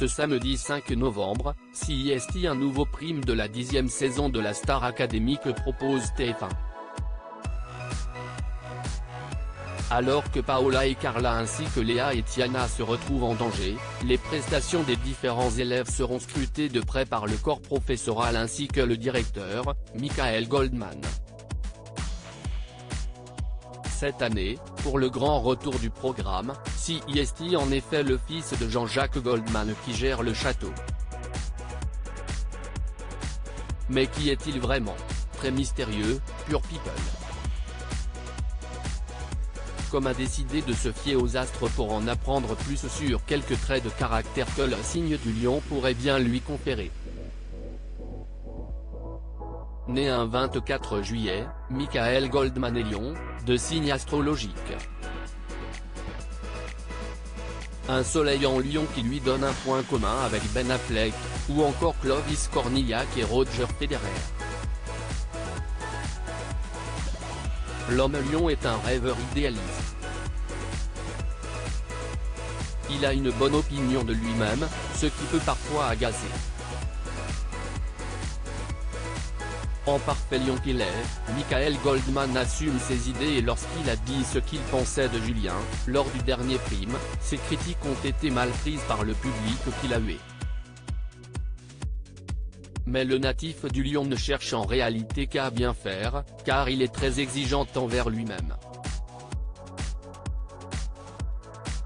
Ce samedi 5 novembre, CIST, un nouveau prime de la 10e saison de la Star Academy que propose TF1. Alors que Paola et Carla ainsi que Léa et Tiana se retrouvent en danger, les prestations des différents élèves seront scrutées de près par le corps professoral ainsi que le directeur, Michael Goldman. Cette année, pour le grand retour du programme, CIST en effet le fils de Jean-Jacques Goldman qui gère le château. Mais qui est-il vraiment? Très mystérieux, pure people. Comme a décidé de se fier aux astres pour en apprendre plus sur quelques traits de caractère que le signe du lion pourrait bien lui conférer. Né un 24 juillet, Michael Goldman est lion, de signe astrologique. Un soleil en lion qui lui donne un point commun avec Ben Affleck, ou encore Clovis Cornillac et Roger Federer. L'homme lion est un rêveur idéaliste. Il a une bonne opinion de lui-même, ce qui peut parfois agacer. En parfait lion qu'il est, Michael Goldman assume ses idées et lorsqu'il a dit ce qu'il pensait de Julien, lors du dernier prime, ses critiques ont été mal prises par le public qui l'a hué. Mais le natif du lion ne cherche en réalité qu'à bien faire, car il est très exigeant envers lui-même.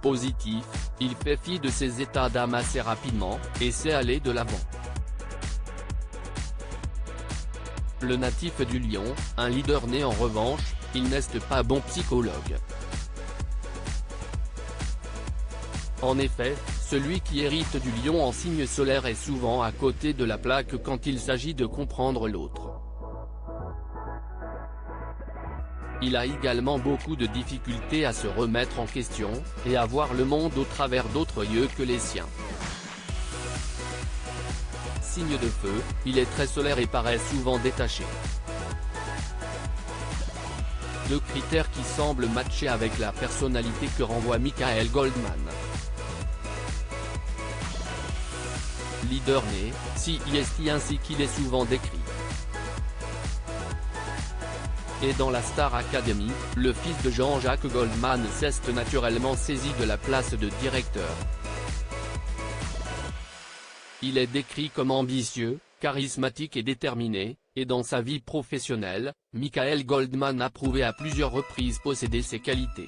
Positif, il fait fi de ses états d'âme assez rapidement, et sait aller de l'avant. Le natif du lion, un leader né en revanche, il n'est pas bon psychologue. En effet, celui qui hérite du lion en signe solaire est souvent à côté de la plaque quand il s'agit de comprendre l'autre. Il a également beaucoup de difficultés à se remettre en question, et à voir le monde au travers d'autres yeux que les siens. Signe de feu, il est très solaire et paraît souvent détaché. Deux critères qui semblent matcher avec la personnalité que renvoie Michael Goldman. Leader né, CIST ainsi qu'il est souvent décrit. Et dans la Star Academy, le fils de Jean-Jacques Goldman s'est naturellement saisi de la place de directeur. Il est décrit comme ambitieux, charismatique et déterminé, et dans sa vie professionnelle, Michael Goldman a prouvé à plusieurs reprises posséder ces qualités.